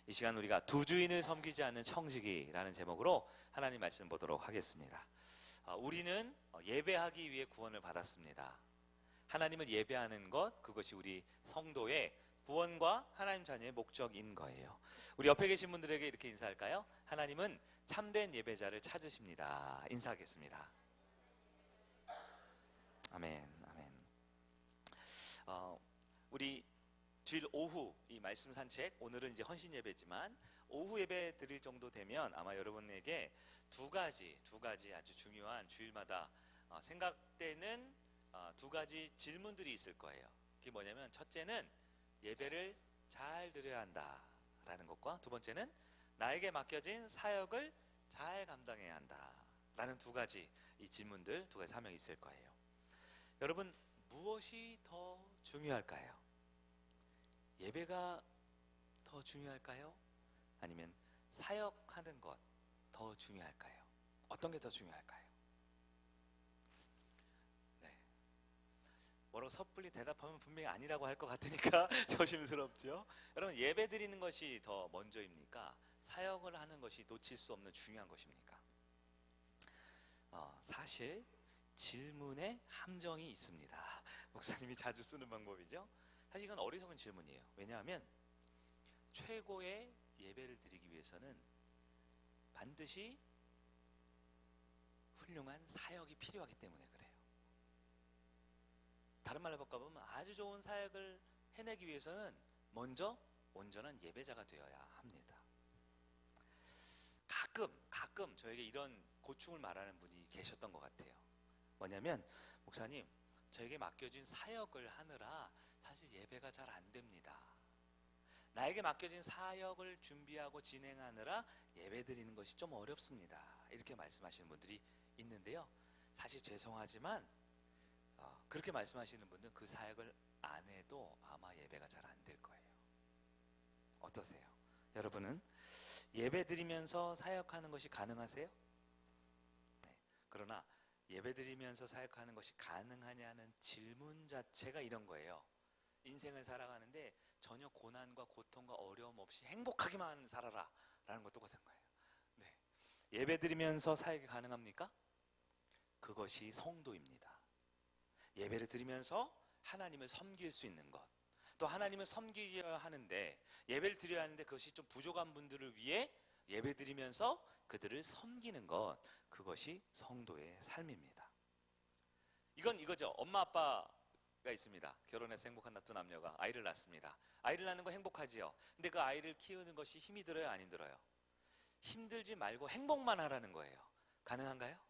이 시간 우리가 두 주인을 섬기지 않는 청지기라는 제목으로 하나님 말씀 보도록 하겠습니다. 우리는 예배하기 위해 구원을 받았습니다. 하나님을 예배하는 것, 그것이 우리 성도의 구원과 하나님 자녀의 목적인 거예요. 우리 옆에 계신 분들에게 이렇게 인사할까요? 하나님은 참된 예배자를 찾으십니다. 인사하겠습니다. 아멘, 아멘. 우리 주일 오후 이 말씀 산책, 오늘은 이제 헌신 예배지만 오후 예배 드릴 정도 되면 아마 여러분에게 두 가지 아주 중요한 주일마다 생각되는 두 가지 질문들이 있을 거예요. 그게 뭐냐면, 첫째는 예배를 잘 드려야 한다라는 것과, 두 번째는 나에게 맡겨진 사역을 잘 감당해야 한다라는 두 가지 이 질문들, 두 가지 사명이 있을 거예요. 여러분, 무엇이 더 중요할까요? 예배가 더 중요할까요? 아니면 사역하는 것 더 중요할까요? 어떤 게 더 중요할까요? 네. 뭐라고 섣불리 대답하면 분명히 아니라고 할 것 같으니까 조심스럽죠. 여러분, 예배 드리는 것이 더 먼저입니까? 사역을 하는 것이 놓칠 수 없는 중요한 것입니까? 사실 질문에 함정이 있습니다. 목사님이 자주 쓰는 방법이죠. 사실 이건 어리석은 질문이에요. 왜냐하면 최고의 예배를 드리기 위해서는 반드시 훌륭한 사역이 필요하기 때문에 그래요. 다른 말로 바꿔보면 아주 좋은 사역을 해내기 위해서는 먼저 온전한 예배자가 되어야 합니다. 가끔 저에게 이런 고충을 말하는 분이 계셨던 것 같아요. 뭐냐면, 목사님, 저에게 맡겨진 사역을 하느라 사실 예배가 잘 안 됩니다. 나에게 맡겨진 사역을 준비하고 진행하느라 예배 드리는 것이 좀 어렵습니다. 이렇게 말씀하시는 분들이 있는데요. 사실 죄송하지만 그렇게 말씀하시는 분들은 그 사역을 안 해도 아마 예배가 잘 안 될 거예요. 어떠세요? 여러분은 예배 드리면서 사역하는 것이 가능하세요? 네. 그러나 예배 드리면서 사역하는 것이 가능하냐는 질문 자체가 이런 거예요. 인생을 살아가는데 전혀 고난과 고통과 어려움 없이 행복하기만 살아라 라는 것도 똑같은 거예요. 네. 예배 드리면서 사역이 가능합니까? 그것이 성도입니다. 예배를 드리면서 하나님을 섬길 수 있는 것, 또 하나님을 섬기려야 하는데, 예배를 드려야 하는데 그것이 좀 부족한 분들을 위해 예배 드리면서 그들을 섬기는 것, 그것이 성도의 삶입니다. 이거죠. 엄마 아빠가 있습니다. 결혼해서 행복한 두 남녀가 아이를 낳습니다. 아이를 낳는 거 행복하지요. 근데 그 아이를 키우는 것이 힘이 들어요, 안 힘들어요? 힘들지 말고 행복만 하라는 거예요. 가능한가요?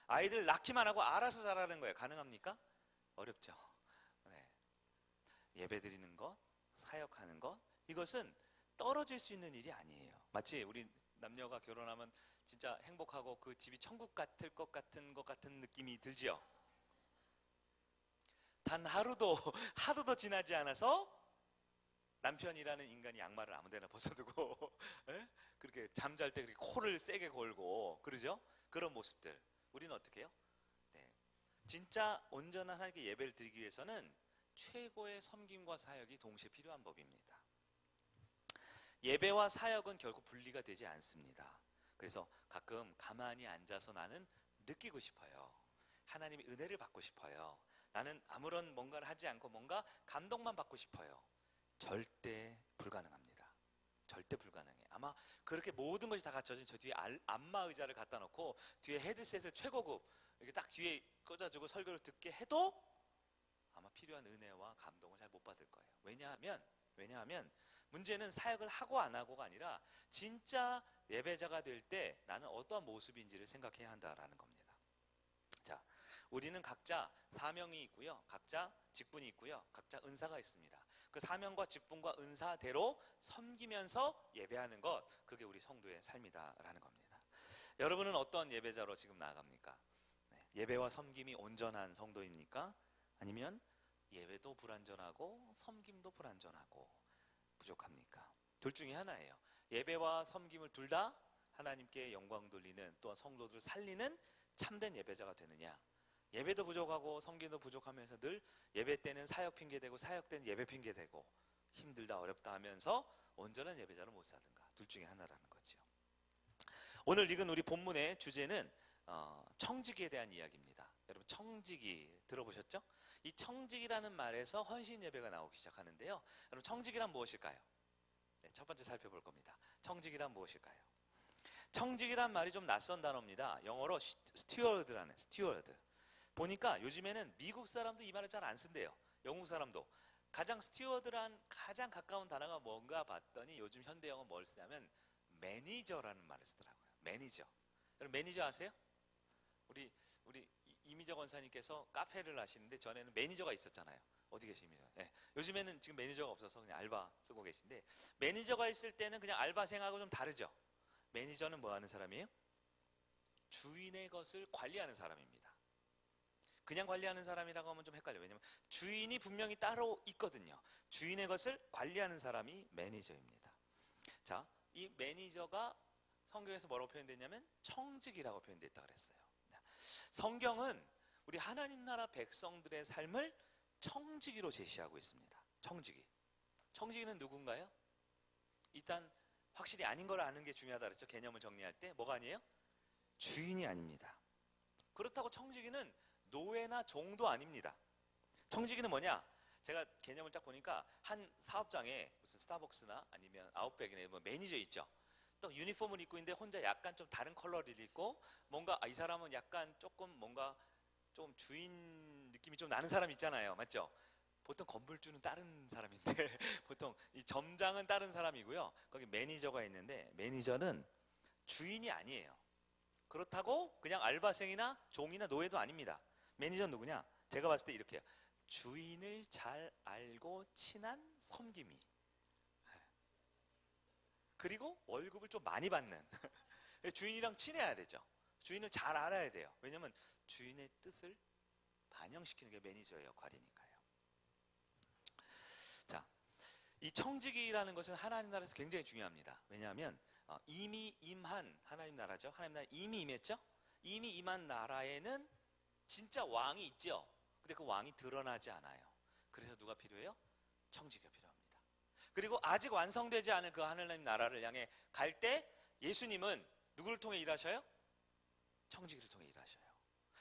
아이들 낳기만 하고 알아서 자라는 거예요. 가능합니까? 어렵죠. 네. 예배 드리는 것, 사역하는 것, 이것은 떨어질 수 있는 일이 아니에요. 마치 우리 남녀가 결혼하면 진짜 행복하고 그 집이 천국 같을 것 같은 느낌이 들지요. 단 하루도 지나지 않아서 남편이라는 인간이 양말을 아무데나 벗어두고 그렇게 잠잘 때 그렇게 코를 세게 골고 그러죠. 그런 모습들, 우리는 어떻게 해요? 네. 진짜 온전한 하나님께 예배를 드리기 위해서는 최고의 섬김과 사역이 동시에 필요한 법입니다. 예배와 사역은 결국 분리가 되지 않습니다. 그래서 가끔 가만히 앉아서 나는 느끼고 싶어요. 하나님의 은혜를 받고 싶어요. 나는 아무런 뭔가를 하지 않고 뭔가 감동만 받고 싶어요. 절대 불가능합니다. 절대 불가능해. 아마 그렇게 모든 것이 다 갖춰진 저 뒤에 안마 의자를 갖다 놓고 뒤에 헤드셋을 최고급 이렇게 딱 뒤에 꽂아주고 설교를 듣게 해도 아마 필요한 은혜와 감동을 잘 못 받을 거예요. 왜냐하면 문제는 사역을 하고 안 하고가 아니라 진짜 예배자가 될 때 나는 어떠한 모습인지를 생각해야 한다라는 겁니다. 자, 우리는 각자 사명이 있고요, 각자 직분이 있고요, 각자 은사가 있습니다. 그 사명과 직분과 은사대로 섬기면서 예배하는 것, 그게 우리 성도의 삶이다라는 겁니다. 여러분은 어떤 예배자로 지금 나아갑니까? 네, 예배와 섬김이 온전한 성도입니까? 아니면 예배도 불완전하고 섬김도 불완전하고 부족합니까? 둘 중에 하나예요. 예배와 섬김을 둘 다 하나님께 영광 돌리는, 또한 성도들을 살리는 참된 예배자가 되느냐, 예배도 부족하고 섬김도 부족하면서 늘 예배 때는 사역 핑계대고 사역 때는 예배 핑계대고 힘들다 어렵다 하면서 온전한 예배자로 못 살든가 둘 중에 하나라는 거죠. 오늘 읽은 우리 본문의 주제는 청지기에 대한 이야기입니다. 여러분 청지기 들어보셨죠? 이 청지기라는 말에서 헌신 예배가 나오기 시작하는데요. 여러분 청지기란 무엇일까요? 네, 첫 번째 살펴볼 겁니다. 청지기란 무엇일까요? 청지기란 말이 좀 낯선 단어입니다. 영어로 스튜어드라는 스튜어드. 보니까 요즘에는 미국 사람도 이 말을 잘 안 쓴대요. 영국 사람도. 가장 스튜어드란 가장 가까운 단어가 뭔가 봤더니 요즘 현대 영어 뭘 쓰냐면 매니저라는 말을 쓰더라고요. 매니저. 여러분 매니저 아세요? 우리 이미정 원사님께서 카페를 하시는데 전에는 매니저가 있었잖아요. 어디 계십니까? 네. 요즘에는 지금 매니저가 없어서 그냥 알바 쓰고 계신데 매니저가 있을 때는 그냥 알바생하고 좀 다르죠. 매니저는 뭐 하는 사람이에요? 주인의 것을 관리하는 사람입니다. 그냥 관리하는 사람이라고 하면 좀 헷갈려요. 왜냐면 주인이 분명히 따로 있거든요. 주인의 것을 관리하는 사람이 매니저입니다. 자, 이 매니저가 성경에서 뭐라고 표현됐냐면 청지기라고 표현됐다 그랬어요. 성경은 우리 하나님 나라 백성들의 삶을 청지기로 제시하고 있습니다. 청지기. 청지기는 누군가요? 일단 확실히 아닌 걸 아는 게 중요하다 그랬죠. 개념을 정리할 때 뭐가 아니에요? 주인이 아닙니다. 그렇다고 청지기는 노예나 종도 아닙니다. 청지기는 뭐냐? 제가 개념을 딱 보니까 한 사업장에 무슨 스타벅스나 아니면 아웃백이나 뭐 매니저 있죠. 또 유니폼을 입고 있는데 혼자 약간 좀 다른 컬러를 입고 뭔가 이 사람은 약간 조금 뭔가 좀 주인 느낌이 좀 나는 사람 있잖아요. 맞죠? 보통 건물주는 다른 사람인데 보통 이 점장은 다른 사람이고요. 거기 매니저가 있는데 매니저는 주인이 아니에요. 그렇다고 그냥 알바생이나 종이나 노예도 아닙니다. 매니저는 누구냐? 제가 봤을 때 이렇게요. 주인을 잘 알고 친한 섬김이. 그리고 월급을 좀 많이 받는. 주인이랑 친해야 되죠. 주인을 잘 알아야 돼요. 왜냐면 주인의 뜻을 반영시키는 게 매니저의 역할이니까요. 자, 이 청지기라는 것은 하나님 나라에서 굉장히 중요합니다. 왜냐하면 이미 임한 하나님 나라죠. 하나님 나라 이미 임했죠. 이미 임한 나라에는 진짜 왕이 있죠. 근데 그 왕이 드러나지 않아요. 그래서 누가 필요해요? 청지기가 필요합니다. 그리고 아직 완성되지 않은 그 하나님 나라를 향해 갈 때 예수님은 누구를 통해 일하셔요? 청지기를 통해 일하셔요.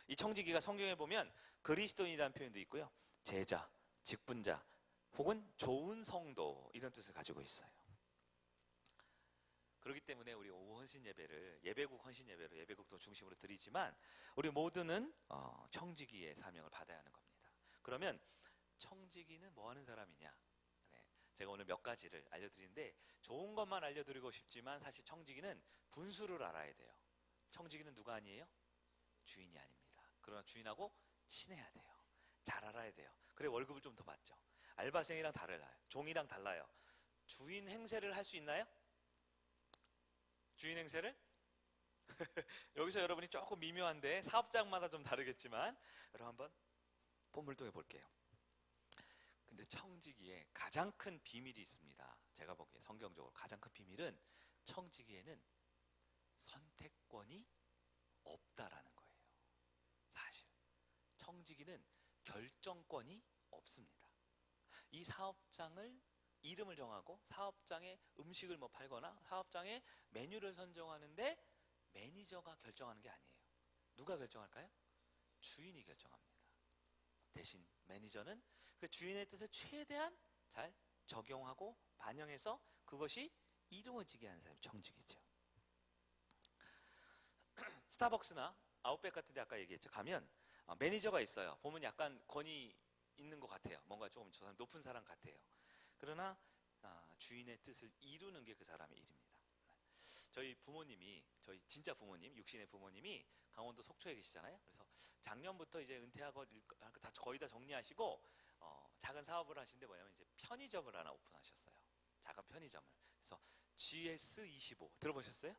이 청지기가 성경에 보면 그리스도인이라는 표현도 있고요. 제자, 직분자, 혹은 좋은 성도 이런 뜻을 가지고 있어요. 그렇기 때문에 우리 오후 헌신 예배를 예배국 헌신 예배로 예배국도 중심으로 드리지만 우리 모두는 청지기의 사명을 받아야 하는 겁니다. 그러면 청지기는 뭐 하는 사람이냐? 네, 제가 오늘 몇 가지를 알려드리는데 좋은 것만 알려드리고 싶지만 사실 청지기는 분수를 알아야 돼요. 청지기는 누가 아니에요? 주인이 아닙니다. 그러나 주인하고 친해야 돼요. 잘 알아야 돼요. 그래 월급을 좀 더 받죠. 알바생이랑 달라요. 종이랑 달라요. 주인 행세를 할 수 있나요? 주인 행세를? 여기서 여러분이 조금 미묘한데 사업장마다 좀 다르겠지만 여러분 한번 본문을 통해 볼게요. 근데 청지기에 가장 큰 비밀이 있습니다. 제가 보기에 성경적으로 가장 큰 비밀은 청지기에는 선택권이 없다라는 거예요. 사실 청지기는 결정권이 없습니다. 이 사업장을 이름을 정하고 사업장에 음식을 뭐 팔거나 사업장에 메뉴를 선정하는데 매니저가 결정하는 게 아니에요. 누가 결정할까요? 주인이 결정합니다. 대신 매니저는 그 주인의 뜻을 최대한 잘 적용하고 반영해서 그것이 이루어지게 하는 사람이 청지기죠. 스타벅스나 아웃백 같은 데 아까 얘기했죠. 가면 매니저가 있어요. 보면 약간 권위 있는 것 같아요. 뭔가 조금 저 사람 높은 사람 같아요. 그러나 주인의 뜻을 이루는 게 그 사람의 일입니다. 저희 부모님이, 저희 진짜 부모님, 육신의 부모님이 강원도 속초에 계시잖아요. 그래서 작년부터 이제 은퇴하고 다 거의 다 정리하시고 작은 사업을 하시는데 뭐냐면 이제 편의점을 하나 오픈하셨어요. 작은 편의점을. 그래서 GS25 들어보셨어요?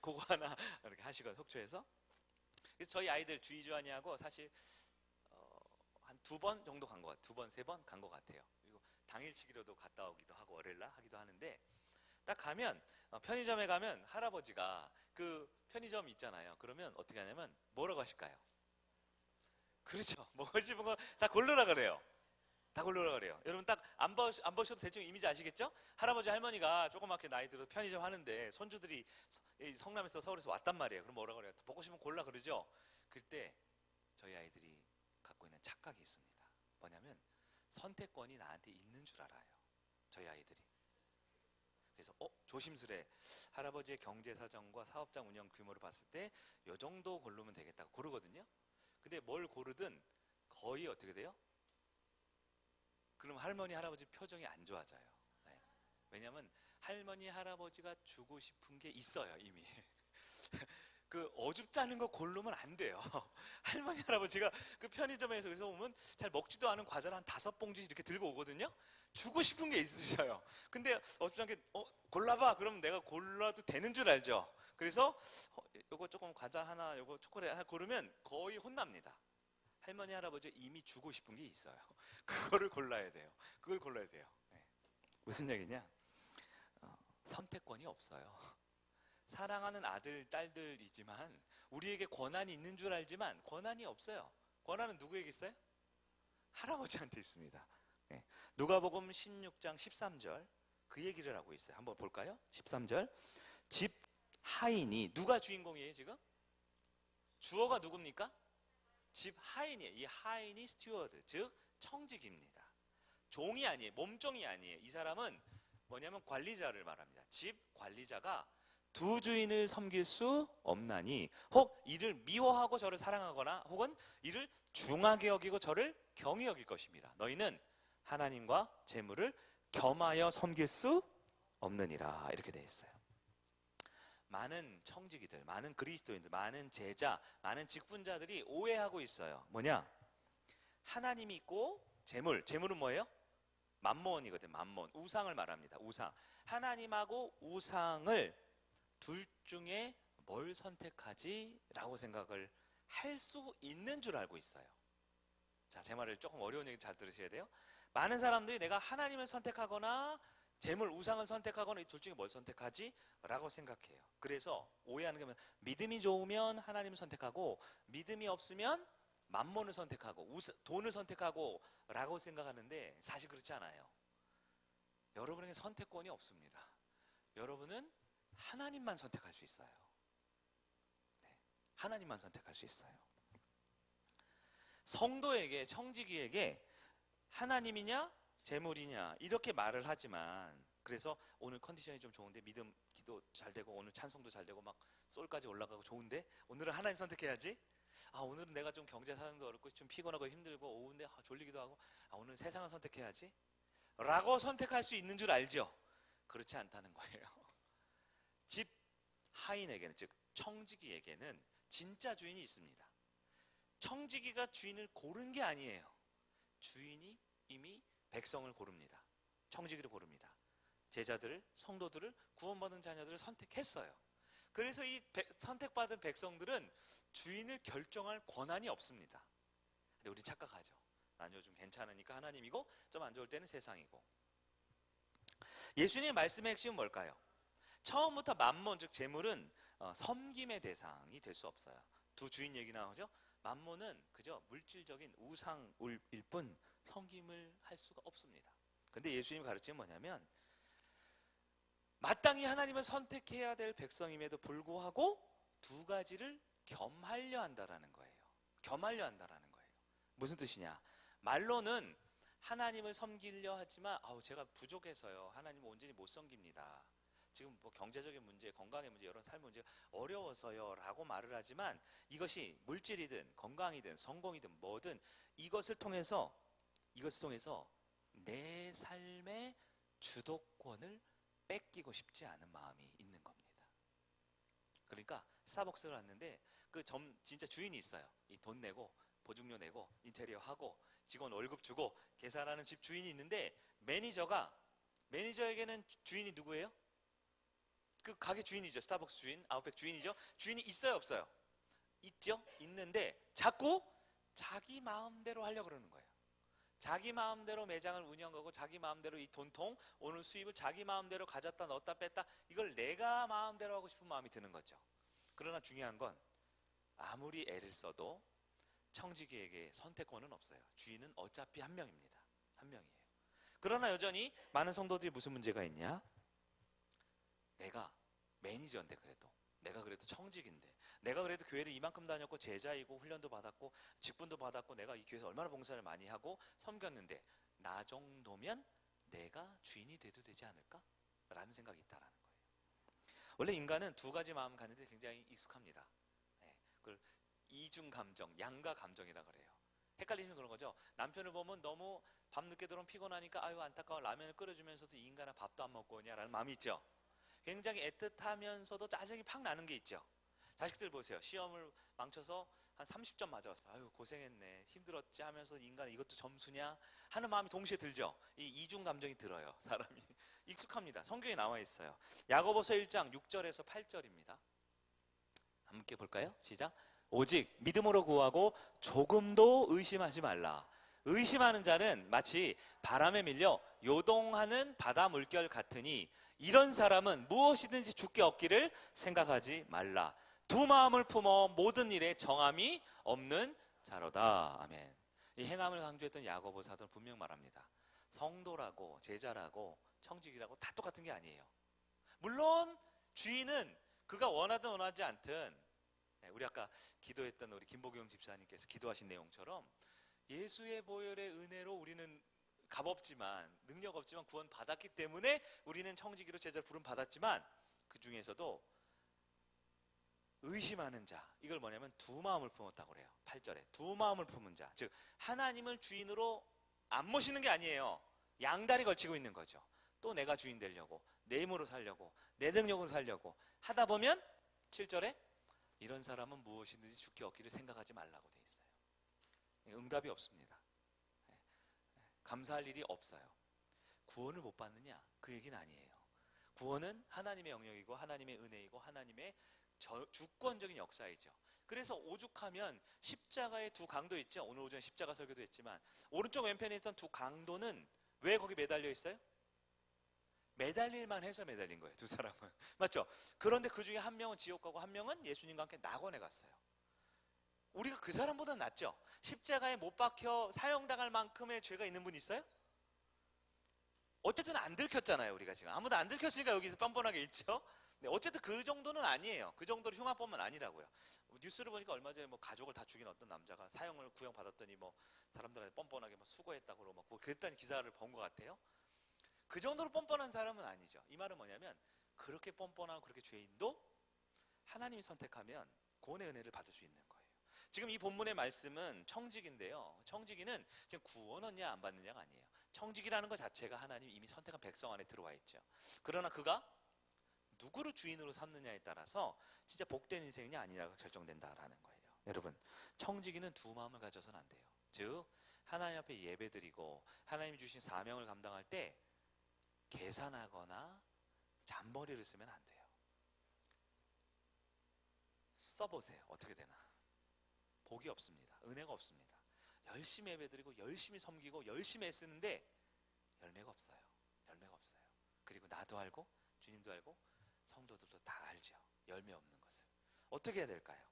그거 하나 이렇게 하시고 속초에서. 그래서 저희 아이들 주희주한이하고 사실 한 2번 정도 간 것 같아요. 2번, 3번 간 것 같아요. 그리고 당일치기로도 갔다 오기도 하고 월요일날 하기도 하는데 딱 가면 편의점에 가면 할아버지가 그 편의점 있잖아요. 그러면 어떻게 하냐면 뭐라고 하실까요? 그렇죠. 먹고 싶은 거 다 고르라 그래요. 다 골라오라 그래요. 여러분 딱 안 보셔도 대충 이미지 아시겠죠? 할아버지 할머니가 조그맣게 나이 들어서 편의점 하는데 손주들이 성남에서 서울에서 왔단 말이에요. 그럼 뭐라 그래요? 먹고 싶으면 골라 그러죠? 그때 저희 아이들이 갖고 있는 착각이 있습니다. 뭐냐면 선택권이 나한테 있는 줄 알아요. 저희 아이들이. 그래서 조심스레 할아버지의 경제 사정과 사업장 운영 규모를 봤을 때 요 정도 고르면 되겠다고 고르거든요. 근데 뭘 고르든 거의 어떻게 돼요? 그럼 할머니 할아버지 표정이 안 좋아져요. 네. 왜냐하면 할머니 할아버지가 주고 싶은 게 있어요 이미. 그 어줍지 않은 거 고르면 안 돼요. 할머니 할아버지가 그 편의점에서 그래서 오면 잘 먹지도 않은 과자를 한 5봉지 이렇게 들고 오거든요. 주고 싶은 게 있으셔요. 근데 어줍지 않게 골라봐. 그러면 내가 골라도 되는 줄 알죠. 그래서 요거 조금 과자 하나, 요거 초콜릿 하나 고르면 거의 혼납니다. 할머니 할아버지 이미 주고 싶은 게 있어요. 그거를 골라야 돼요. 그걸 골라야 돼요. 네. 무슨 얘기냐? 선택권이 없어요. 사랑하는 아들, 딸들이지만 우리에게 권한이 있는 줄 알지만 권한이 없어요. 권한은 누구에게 있어요? 할아버지한테 있습니다. 네. 누가복음 16장 13절 그 얘기를 하고 있어요. 한번 볼까요? 13절 집 하인이 누가 주인공이에요 지금? 주어가 누굽니까? 집 하인이에요. 이 하인이 스튜어드 즉 청직입니다. 종이 아니에요. 몸종이 아니에요. 이 사람은 뭐냐면 관리자를 말합니다. 집 관리자가 두 주인을 섬길 수 없나니 혹 이를 미워하고 저를 사랑하거나 혹은 이를 중하게 여기고 저를 경히 여길 것입니다. 너희는 하나님과 재물을 겸하여 섬길 수 없느니라 이렇게 되어 있어요. 많은 청지기들, 많은 그리스도인들, 많은 제자, 많은 직분자들이 오해하고 있어요. 뭐냐? 하나님이 있고 재물은 뭐예요? 맘몬이거든. 맘몬, 우상을 말합니다. 우상. 하나님하고 우상을 둘 중에 뭘 선택하지? 라고 생각을 할 수 있는 줄 알고 있어요. 자, 제 말을 조금 어려운 얘기 잘 들으셔야 돼요. 많은 사람들이 내가 하나님을 선택하거나 재물, 우상을 선택하거나 이 둘 중에 뭘 선택하지? 라고 생각해요. 그래서 오해하는 게 뭐냐면 믿음이 좋으면 하나님을 선택하고 믿음이 없으면 맘몬을 선택하고 돈을 선택하고 라고 생각하는데 사실 그렇지 않아요. 여러분에게 선택권이 없습니다. 여러분은 하나님만 선택할 수 있어요. 네, 하나님만 선택할 수 있어요. 성도에게, 청지기에게 하나님이냐 재물이냐 이렇게 말을 하지만 그래서 오늘 컨디션이 좀 좋은데 믿음 기도 잘 되고 오늘 찬송도 잘 되고 막 솔까지 올라가고 좋은데 오늘은 하나님 선택해야지. 오늘은 내가 좀 경제 사정도 어렵고 좀 피곤하고 힘들고 오후인데 졸리기도 하고 오늘은 세상을 선택해야지 라고 선택할 수 있는 줄 알죠? 그렇지 않다는 거예요. 집 하인에게는 즉 청지기에게는 진짜 주인이 있습니다. 청지기가 주인을 고른 게 아니에요. 주인이 이미 백성을 고릅니다. 청지기를 고릅니다. 제자들을, 성도들을, 구원받은 자녀들을 선택했어요. 그래서 이 선택받은 백성들은 주인을 결정할 권한이 없습니다. 근데 우리 착각하죠. 난 요즘 괜찮으니까 하나님이고 좀 안 좋을 때는 세상이고. 예수님의 말씀의 핵심은 뭘까요? 처음부터 맘몬 즉 재물은 섬김의 대상이 될 수 없어요. 두 주인 얘기 나오죠. 맘몬은 그저 물질적인 우상일 뿐 섬김을 할 수가 없습니다. 근데 예수님이 가르치는 뭐냐면 마땅히 하나님을 선택해야 될 백성임에도 불구하고 두 가지를 겸하려 한다라는 거예요. 겸하려 한다라는 거예요. 무슨 뜻이냐? 말로는 하나님을 섬기려 하지만 제가 부족해서요. 하나님을 온전히 못 섬깁니다. 지금 뭐 경제적인 문제, 건강의 문제, 여러 삶 문제가 어려워서요 라고 말을 하지만 이것이 물질이든 건강이든 성공이든 뭐든 이것을 통해서 내 삶의 주도권을 뺏기고 싶지 않은 마음이 있는 겁니다. 그러니까 스타벅스를 왔는데 그 진짜 주인이 있어요. 이 돈 내고 보증료 내고 인테리어 하고 직원 월급 주고 계산하는 집 주인이 있는데 매니저에게는 주인이 누구예요? 그 가게 주인이죠. 스타벅스 주인, 아웃백 주인이죠. 주인이 있어요, 없어요? 있죠. 있는데 자꾸 자기 마음대로 하려고 그러는 거예요. 자기 마음대로 매장을 운영하고 자기 마음대로 이 돈통 오늘 수입을 자기 마음대로 가졌다 넣었다 뺐다 이걸 내가 마음대로 하고 싶은 마음이 드는 거죠. 그러나 중요한 건 아무리 애를 써도 청지기에게 선택권은 없어요. 주인은 어차피 한 명입니다. 한 명이에요. 그러나 여전히 많은 성도들이 무슨 문제가 있냐? 내가 매니저인데 내가 그래도 청직인데, 내가 그래도 교회를 이만큼 다녔고 제자이고 훈련도 받았고 직분도 받았고 내가 이 교회에서 얼마나 봉사를 많이 하고 섬겼는데 나 정도면 내가 주인이 돼도 되지 않을까? 라는 생각이 있다라는 거예요. 원래 인간은 두 가지 마음 갖는데 굉장히 익숙합니다. 네, 그걸 이중 감정, 양가 감정이라 그래요. 헷갈리시면 그런 거죠. 남편을 보면 너무 밤늦게 들어오면 피곤하니까 아유 안타까워 라면을 끓여주면서도 이 인간아 밥도 안 먹고 오냐라는 마음이 있죠. 굉장히 애틋하면서도 짜증이 팍 나는 게 있죠. 자식들 보세요. 시험을 망쳐서 한 30점 맞았어. 아유 고생했네, 힘들었지 하면서 인간 이것도 점수냐 하는 마음이 동시에 들죠. 이 이중 감정이 들어요. 사람이 익숙합니다. 성경에 나와 있어요. 야고보서 1장 6절에서 8절입니다. 함께 볼까요? 시작. 오직 믿음으로 구하고 조금도 의심하지 말라. 의심하는 자는 마치 바람에 밀려 요동하는 바다 물결 같으니 이런 사람은 무엇이든지 주께 얻기를 생각하지 말라. 두 마음을 품어 모든 일에 정함이 없는 자로다. 아멘. 이 행함을 강조했던 야고보 사도는 분명 말합니다. 성도라고 제자라고 청직이라고 다 똑같은 게 아니에요. 물론 주인은 그가 원하든 원하지 않든, 우리 아까 기도했던 우리 김보경 집사님께서 기도하신 내용처럼 예수의 보혈의 은혜로 우리는 값없지만 능력 없지만 구원 받았기 때문에 우리는 청지기로 제자를 부름 받았지만, 그 중에서도 의심하는 자, 이걸 뭐냐면 두 마음을 품었다고 그래요. 8절에 두 마음을 품은 자, 즉 하나님을 주인으로 안 모시는 게 아니에요. 양다리 걸치고 있는 거죠. 또 내가 주인 되려고, 내 힘으로 살려고, 내 능력으로 살려고 하다 보면 7절에 이런 사람은 무엇이든지 주께 얻기를 생각하지 말라고 돼 있어요. 응답이 없습니다. 감사할 일이 없어요. 구원을 못 받느냐? 그 얘기는 아니에요. 구원은 하나님의 영역이고 하나님의 은혜이고 하나님의 주권적인 역사이죠. 그래서 오죽하면 십자가의 두 강도 있죠. 오늘 오전 십자가 설교도 했지만 오른쪽 왼편에 있던 두 강도는 왜 거기 매달려 있어요? 매달릴만 해서 매달린 거예요. 두 사람은. 맞죠? 그런데 그 중에 한 명은 지옥 가고 한 명은 예수님과 함께 낙원에 갔어요. 우리가 그 사람보다 낫죠? 십자가에 못 박혀 사형당할 만큼의 죄가 있는 분 있어요? 어쨌든 안 들켰잖아요. 우리가 지금 아무도 안 들켰으니까 여기서 뻔뻔하게 있죠. 네, 어쨌든 그 정도는 아니에요. 그 정도로 흉악범은 아니라고요. 뉴스를 보니까 얼마 전에 뭐 가족을 다 죽인 어떤 남자가 사형을 구형받았더니 뭐 사람들한테 뻔뻔하게 뭐 수고했다고 그러고 뭐 그랬다는 기사를 본 것 같아요. 그 정도로 뻔뻔한 사람은 아니죠. 이 말은 뭐냐면 그렇게 뻔뻔하고 그렇게 죄인도 하나님이 선택하면 구원의 은혜를 받을 수 있는 거예요. 지금 이 본문의 말씀은 청지기인데요. 청지기는 지금 구원 얻냐 안 받느냐가 아니에요. 청지기라는 것 자체가 하나님이 이미 선택한 백성 안에 들어와 있죠. 그러나 그가 누구를 주인으로 삼느냐에 따라서 진짜 복된 인생이냐 아니냐가 결정된다라는 거예요. 여러분, 청지기는 두 마음을 가져서는 안 돼요. 즉 하나님 앞에 예배드리고 하나님이 주신 사명을 감당할 때 계산하거나 잔머리를 쓰면 안 돼요. 써보세요. 어떻게 되나. 복이 없습니다. 은혜가 없습니다. 열심히 예배드리고 열심히 섬기고 열심히 애쓰는데 열매가 없어요. 열매가 없어요. 그리고 나도 알고 주님도 알고 성도들도 다 알죠. 열매 없는 것을. 어떻게 해야 될까요?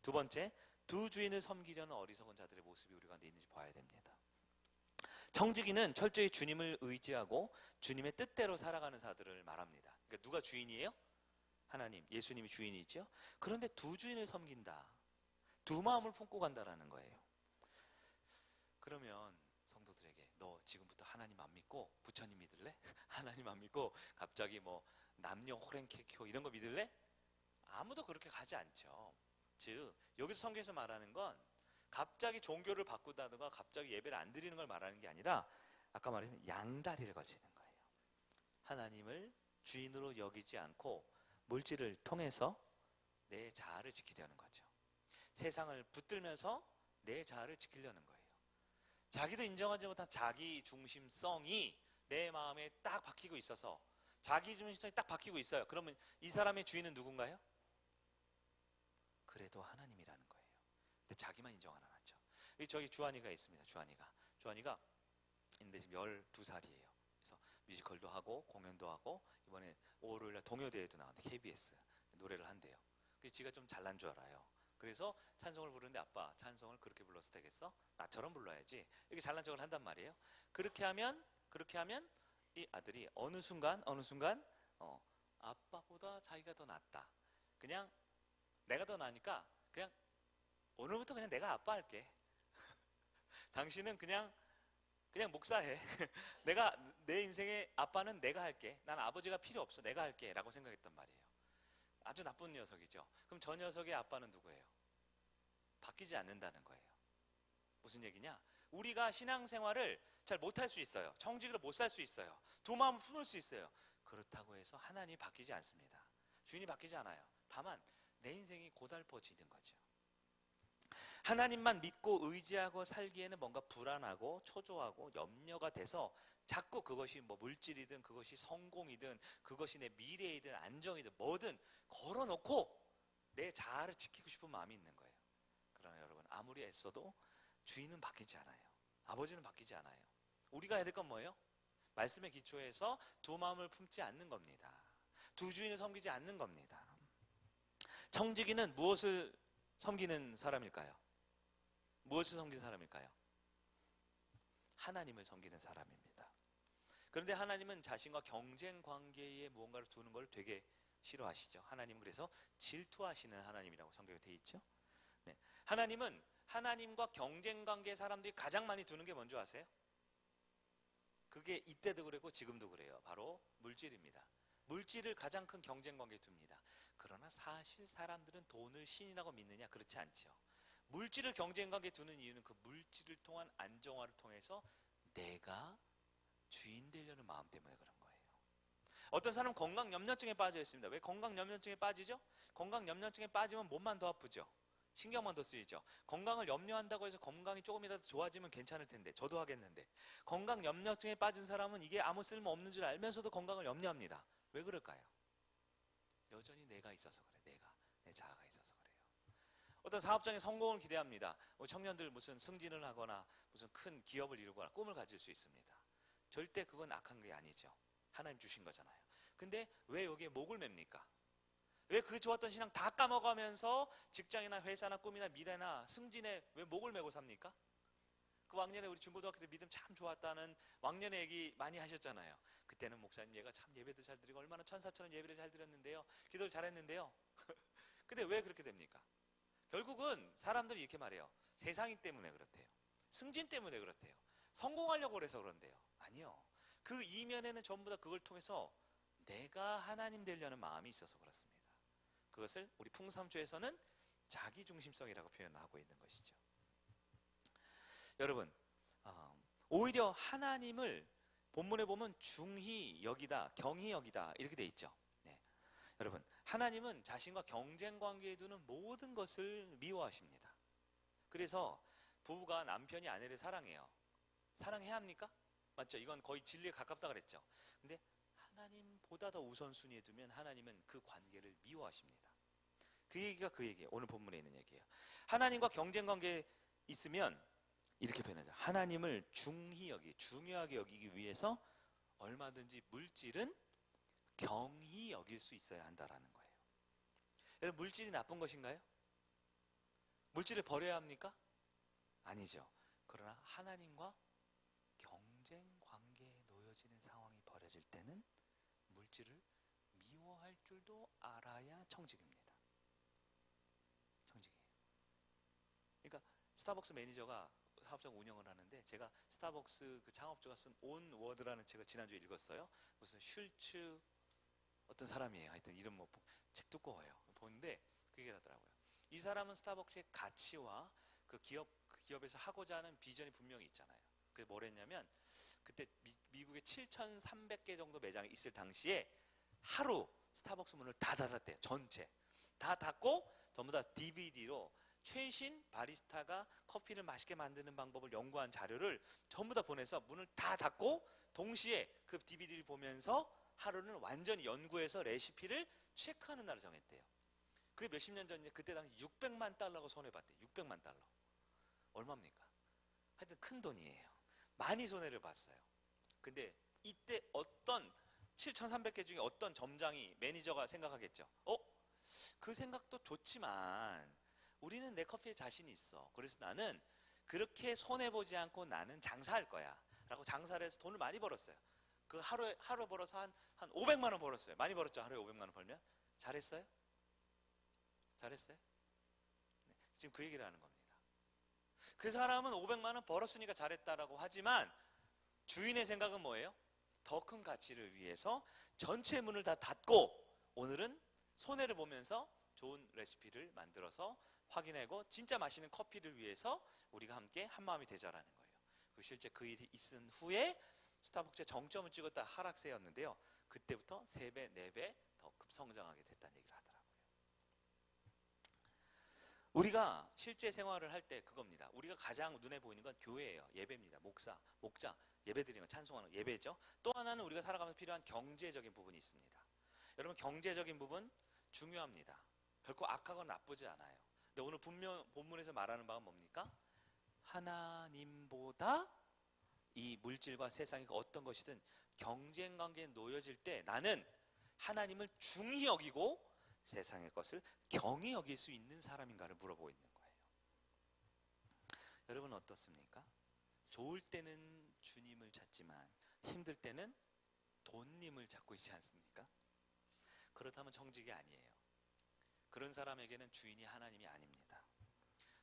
두 번째, 두 주인을 섬기려는 어리석은 자들의 모습이 우리 가운데 있는지 봐야 됩니다. 청지기는 철저히 주님을 의지하고 주님의 뜻대로 살아가는 자들을 말합니다. 그러니까 누가 주인이에요? 하나님, 예수님이 주인이죠. 그런데 두 주인을 섬긴다. 두 마음을 품고 간다라는 거예요. 그러면 성도들에게 너 지금부터 하나님 안 믿고 부처님 믿을래? 하나님 안 믿고 갑자기 뭐 남녀 호랭케교 이런 거 믿을래? 아무도 그렇게 가지 않죠. 즉 여기서 성경에서 말하는 건 갑자기 종교를 바꾸다든가 갑자기 예배를 안 드리는 걸 말하는 게 아니라 아까 말했던 양다리를 거치는 거예요. 하나님을 주인으로 여기지 않고 물질을 통해서 내 자아를 지키려는 거죠. 세상을 붙들면서 내 자아를 지키려는 거예요. 자기도 인정하지 못한 자기 중심성이 내 마음에 딱 박히고 있어서 자기 중심성이 딱 박히고 있어요. 그러면 이 사람의 주인은 누군가요? 그래도 하나님이라는 거예요. 근데 자기만 인정 안 하죠. 저기 주한이가 있습니다. 주한이가 있는데 지금 12살이에요. 그래서 뮤지컬도 하고 공연도 하고 이번에 5월날 동요대회도 나왔는데 KBS 노래를 한대요. 그래서 지가 좀 잘난 줄 알아요. 그래서 찬송을 부르는데 아빠 찬송을 그렇게 불러서 되겠어? 나처럼 불러야지. 이렇게 잘난 척을 한단 말이에요. 그렇게 하면 이 아들이 어느 순간 아빠보다 자기가 더 낫다. 그냥 내가 더 나으니까 그냥 오늘부터 그냥 내가 아빠 할게. 당신은 그냥 목사해. 내 인생의 아빠는 내가 할게. 난 아버지가 필요 없어. 내가 할게. 라고 생각했단 말이에요. 아주 나쁜 녀석이죠. 그럼 저 녀석의 아빠는 누구예요? 바뀌지 않는다는 거예요. 무슨 얘기냐? 우리가 신앙생활을 잘 못할 수 있어요. 청직으로 못 살 수 있어요. 두 마음을 품을 수 있어요. 그렇다고 해서 하나님이 바뀌지 않습니다. 주인이 바뀌지 않아요. 다만 내 인생이 고달퍼지는 거죠. 하나님만 믿고 의지하고 살기에는 뭔가 불안하고 초조하고 염려가 돼서 자꾸 그것이 뭐 물질이든 그것이 성공이든 그것이 내 미래이든 안정이든 뭐든 걸어놓고 내 자아를 지키고 싶은 마음이 있는 거예요. 그러나 여러분 아무리 애써도 주인은 바뀌지 않아요. 아버지는 바뀌지 않아요. 우리가 해야 될 건 뭐예요? 말씀의 기초에서 두 마음을 품지 않는 겁니다. 두 주인을 섬기지 않는 겁니다. 청지기는 무엇을 섬기는 사람일까요? 무엇을 섬기는 사람일까요? 하나님을 섬기는 사람입니다. 그런데 하나님은 자신과 경쟁 관계에 무언가를 두는 걸 되게 싫어하시죠. 하나님은 그래서 질투하시는 하나님이라고 성경에 되어 있죠. 네. 하나님은 하나님과 경쟁 관계의 사람들이 가장 많이 두는 게 뭔지 아세요? 그게 이때도 그랬고 지금도 그래요. 바로 물질입니다. 물질을 가장 큰 경쟁 관계에 둡니다. 그러나 사실 사람들은 돈을 신이라고 믿느냐? 그렇지 않죠. 물질을 경쟁 관계에 두는 이유는 그 물질을 통한 안정화를 통해서 내가 주인 되려는 마음 때문에 그런 거예요. 어떤 사람은 건강염려증에 빠져 있습니다. 왜 건강염려증에 빠지죠? 건강염려증에 빠지면 몸만 더 아프죠. 신경만 더 쓰이죠. 건강을 염려한다고 해서 건강이 조금이라도 좋아지면 괜찮을 텐데, 저도 하겠는데, 건강염려증에 빠진 사람은 이게 아무 쓸모 없는 줄 알면서도 건강을 염려합니다. 왜 그럴까요? 여전히 내가 있어서 그래. 내 자아가 있어서 그래요. 어떤 사업장의 성공을 기대합니다. 청년들 무슨 승진을 하거나 무슨 큰 기업을 이루거나 꿈을 가질 수 있습니다. 절대 그건 악한 게 아니죠. 하나님 주신 거잖아요. 근데 왜 여기에 목을 맵니까? 왜 그 좋았던 신앙 다 까먹으면서 직장이나 회사나 꿈이나 미래나 승진에 왜 목을 메고 삽니까? 그 왕년에 우리 중고등학교 때 믿음 참 좋았다는 왕년의 얘기 많이 하셨잖아요. 그때는 목사님 얘가 참 예배도 잘 드리고 얼마나 천사처럼 예배를 잘 드렸는데요. 기도를 잘했는데요. 근데 왜 그렇게 됩니까? 결국은 사람들이 이렇게 말해요. 세상이 때문에 그렇대요. 승진 때문에 그렇대요. 성공하려고 그래서 그런데요. 아니요. 그 이면에는 전부 다 그걸 통해서 내가 하나님 되려는 마음이 있어서 그렇습니다. 그것을 우리 풍삼초에서는 자기중심성이라고 표현하고 있는 것이죠. 여러분, 오히려 하나님을 본문에 보면 중히 여기다, 경히 여기다 이렇게 돼 있죠. 네. 여러분, 하나님은 자신과 경쟁 관계에 두는 모든 것을 미워하십니다. 그래서 부부가 남편이 아내를 사랑해요. 사랑해야 합니까? 맞죠? 이건 거의 진리에 가깝다 그랬죠. 근데 하나님보다 더 우선순위에 두면 하나님은 그 관계를 미워하십니다. 그 얘기가 그 얘기예요. 오늘 본문에 있는 얘기예요. 하나님과 경쟁 관계에 있으면 이렇게 표현하죠. 하나님을 중요하게 여기기 위해서 얼마든지 물질은 경히 여길 수 있어야 한다라는 거예요. 여러분, 물질이 나쁜 것인가요? 물질을 버려야 합니까? 아니죠. 그러나 하나님과 경쟁 관계에 놓여지는 상황이 벌어질 때는 물질을 미워할 줄도 알아야 청직입니다. 청직이에요. 그러니까 스타벅스 매니저가 사업장 운영을 하는데 제가 스타벅스 그 창업주가 쓴 온 워드라는 책을 지난주에 읽었어요. 무슨 슐츠 어떤 사람이에요. 하여튼 이름 뭐 책 두꺼워요. 보는데 그 얘기를 하더라고요. 이 사람은 스타벅스의 가치와 그 기업에서 하고자 하는 비전이 분명히 있잖아요. 그게 뭘 했냐면 그때 미국에 7,300개 정도 매장이 있을 당시에 하루 스타벅스 문을 다 닫았대요. 전체. 다 닫고 전부 다 DVD로 최신 바리스타가 커피를 맛있게 만드는 방법을 연구한 자료를 전부 다 보내서 문을 다 닫고 동시에 그 DVD를 보면서 하루는 완전히 연구해서 레시피를 체크하는 날을 정했대요. 그게 몇십 년 전인데 그때 당시 600만 달러가 손해봤대요. 600만 달러. 얼마입니까? 하여튼 큰 돈이에요. 많이 손해를 봤어요. 근데 이때 어떤 7,300개 중에 어떤 점장이 매니저가 생각하겠죠. 그 생각도 좋지만 우리는 내 커피에 자신이 있어. 그래서 나는 그렇게 손해보지 않고 나는 장사할 거야 라고 장사를 해서 돈을 많이 벌었어요. 그 하루 벌어서 한 500만 원 벌었어요. 많이 벌었죠. 하루에 500만 원 벌면. 잘했어요? 잘했어요? 네, 지금 그 얘기를 하는 겁니다. 그 사람은 500만 원 벌었으니까 잘했다라고 하지만 주인의 생각은 뭐예요? 더 큰 가치를 위해서 전체 문을 다 닫고 오늘은 손해를 보면서 좋은 레시피를 만들어서 확인하고 진짜 맛있는 커피를 위해서 우리가 함께 한마음이 되자라는 거예요. 그리고 실제 그 일이 있은 후에 스타벅스의 정점을 찍었다 하락세였는데요. 그때부터 3배, 4배 더 급성장하게 됐다는 얘기를 하더라고요. 우리가 실제 생활을 할 때 그겁니다. 우리가 가장 눈에 보이는 건 교회예요. 예배입니다. 목장, 예배드리면 찬송하는 예배죠. 또 하나는 우리가 살아가면서 필요한 경제적인 부분이 있습니다. 여러분, 경제적인 부분 중요합니다. 결코 악하거나 나쁘지 않아요. 근데 오늘 본문에서 말하는 바가 뭡니까? 하나님보다 이 물질과 세상의 어떤 것이든 경쟁 관계에 놓여질 때 나는 하나님을 중히 여기고 세상의 것을 경히 여길 수 있는 사람인가를 물어보고 있는 거예요. 여러분 어떻습니까? 좋을 때는 주님을 찾지만 힘들 때는 돈님을 찾고 있지 않습니까? 그렇다면 정직이 아니에요. 그런 사람에게는 주인이 하나님이 아닙니다.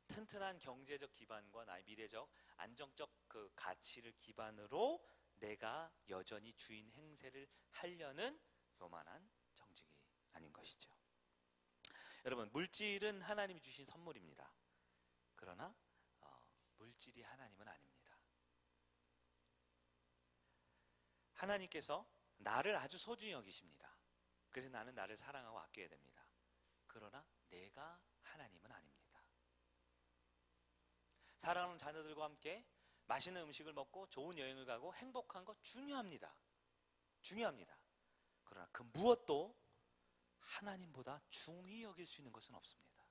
튼튼한 경제적 기반과 나의 미래적 안정적 그 가치를 기반으로 내가 여전히 주인 행세를 하려는 요만한 정직이 아닌 것이죠. 여러분, 물질은 하나님이 주신 선물입니다. 그러나 물질이 하나님은 아닙니다. 하나님께서 나를 아주 소중히 여기십니다. 그래서 나는 나를 사랑하고 아껴야 됩니다. 그러나 내가 하나님은 아닙니다. 사랑하는 자녀들과 함께 맛있는 음식을 먹고 좋은 여행을 가고 행복한 거 중요합니다. 중요합니다. 그러나 그 무엇도 하나님보다 중히 여길 수 있는 것은 없습니다.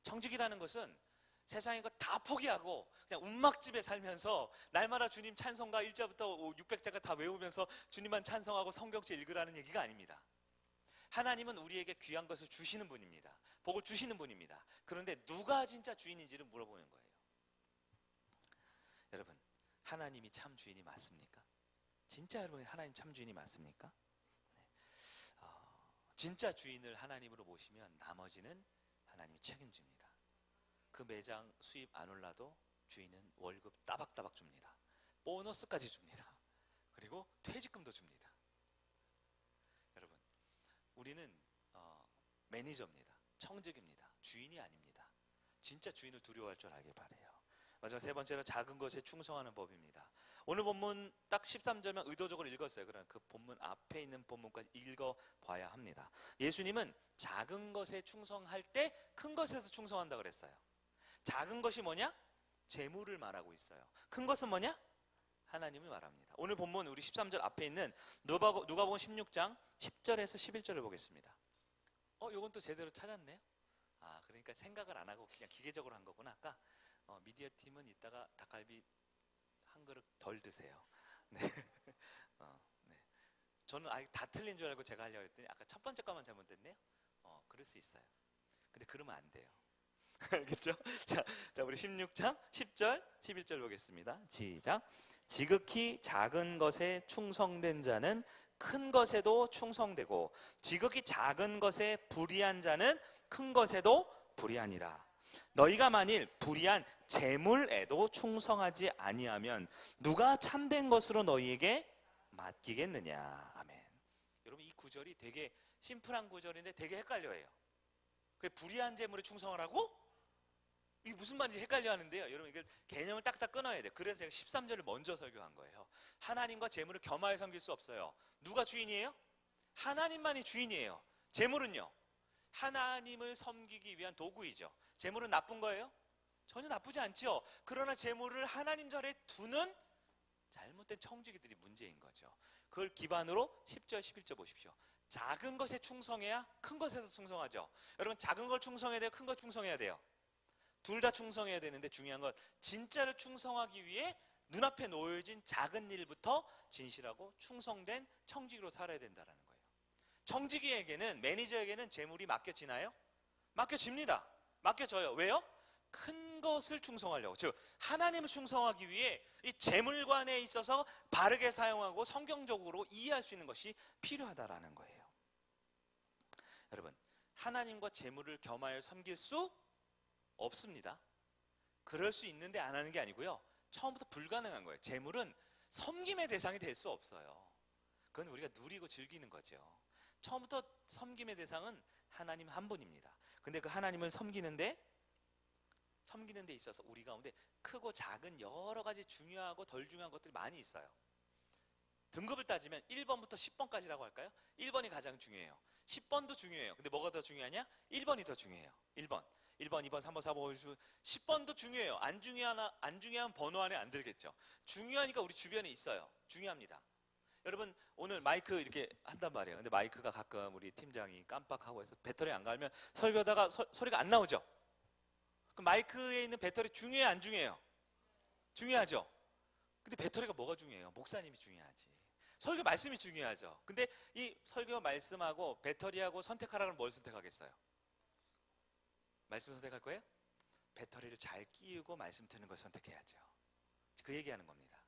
정직이라는 것은 세상의 것 다 포기하고 그냥 움막집에 살면서 날마다 주님 찬송가 1절부터 600자가 다 외우면서 주님만 찬송하고 성경책 읽으라는 얘기가 아닙니다. 하나님은 우리에게 귀한 것을 주시는 분입니다. 복을 주시는 분입니다. 그런데 누가 진짜 주인인지를 물어보는 거예요. 여러분, 하나님이 참 주인이 맞습니까? 진짜 여러분 하나님 참 주인이 맞습니까? 네. 진짜 주인을 하나님으로 모시면 나머지는 하나님이 책임집니다. 그 매장 수입 안 올라도 주인은 월급 따박따박 줍니다. 보너스까지 줍니다. 그리고 퇴직금도 줍니다. 여러분, 우리는 매니저입니다. 청직입니다. 주인이 아닙니다. 진짜 주인을 두려워할 줄 알길 바라요. 마지막 세 번째로 작은 것에 충성하는 법입니다. 오늘 본문 딱 13절만 의도적으로 읽었어요. 그러나 그 본문 앞에 있는 본문까지 읽어봐야 합니다. 예수님은 작은 것에 충성할 때 큰 것에서 충성한다 그랬어요. 작은 것이 뭐냐? 재물을 말하고 있어요. 큰 것은 뭐냐? 하나님을 말합니다. 오늘 본문 우리 13절 앞에 있는 누가복음 16장 10절에서 11절을 보겠습니다. 요건 또 제대로 찾았네요. 그러니까 생각을 안 하고 그냥 기계적으로 한 거구나. 아까 미디어 팀은 이따가 닭갈비 한 그릇 덜 드세요. 네. 네. 저는 아예 다 틀린 줄 알고 제가 하려고 했더니 아까 첫 번째 거만 잘못됐네요. 그럴 수 있어요. 근데 그러면 안 돼요. 알겠죠? 자, 우리 16장 10절, 11절 보겠습니다. 시작. 지극히 작은 것에 충성된 자는 큰 것에도 충성되고 지극히 작은 것에 불의한 자는 큰 것에도 불의하니라. 너희가 만일 불의한 재물에도 충성하지 아니하면 누가 참된 것으로 너희에게 맡기겠느냐. 아멘. 여러분, 이 구절이 되게 심플한 구절인데 되게 헷갈려해요. 불의한 재물에 충성을 하고? 이게 무슨 말인지 헷갈려 하는데요. 여러분, 이걸 개념을 딱딱 끊어야 돼요. 그래서 제가 13절을 먼저 설교한 거예요. 하나님과 재물을 겸하여 섬길 수 없어요. 누가 주인이에요? 하나님만이 주인이에요. 재물은요? 하나님을 섬기기 위한 도구이죠. 재물은 나쁜 거예요? 전혀 나쁘지 않죠. 그러나 재물을 하나님 전에 두는 잘못된 청지기들이 문제인 거죠. 그걸 기반으로 10절, 11절 보십시오. 작은 것에 충성해야 큰 것에서 충성하죠. 여러분, 작은 걸 충성해야 돼요? 큰 걸 충성해야 돼요? 둘 다 충성해야 되는데 중요한 건 진짜를 충성하기 위해 눈앞에 놓여진 작은 일부터 진실하고 충성된 청지기로 살아야 된다는 거예요. 청지기에게는, 매니저에게는 재물이 맡겨지나요? 맡겨집니다. 맡겨져요. 왜요? 큰 것을 충성하려고. 즉 하나님을 충성하기 위해 이 재물관에 있어서 바르게 사용하고 성경적으로 이해할 수 있는 것이 필요하다라는 거예요. 여러분, 하나님과 재물을 겸하여 섬길 수 없습니다. 그럴 수 있는데 안 하는 게 아니고요. 처음부터 불가능한 거예요. 재물은 섬김의 대상이 될 수 없어요. 그건 우리가 누리고 즐기는 거죠. 처음부터 섬김의 대상은 하나님 한 분입니다. 근데 그 하나님을 섬기는 데 있어서 우리 가운데 크고 작은 여러 가지 중요하고 덜 중요한 것들이 많이 있어요. 등급을 따지면 1번부터 10번까지라고 할까요? 1번이 가장 중요해요. 10번도 중요해요. 근데 뭐가 더 중요하냐? 1번이 더 중요해요. 1번, 2번, 3번, 4번, 5번, 10번도 중요해요. 안 중요한 번호 안에 안 들겠죠. 중요하니까 우리 주변에 있어요. 중요합니다. 여러분, 오늘 마이크 이렇게 한단 말이에요. 근데 마이크가 가끔 우리 팀장이 깜빡하고 해서 배터리 안 갈면 설교하다가 소리가 안 나오죠. 그럼 마이크에 있는 배터리 중요해요, 안 중요해요? 중요하죠. 근데 배터리가 뭐가 중요해요? 목사님이 중요하지. 설교 말씀이 중요하죠. 근데 이 설교 말씀하고 배터리하고 선택하라면 뭘 선택하겠어요? 말씀 선택할 거예요? 배터리를 잘 끼우고 말씀 듣는 걸 선택해야죠. 그 얘기하는 겁니다.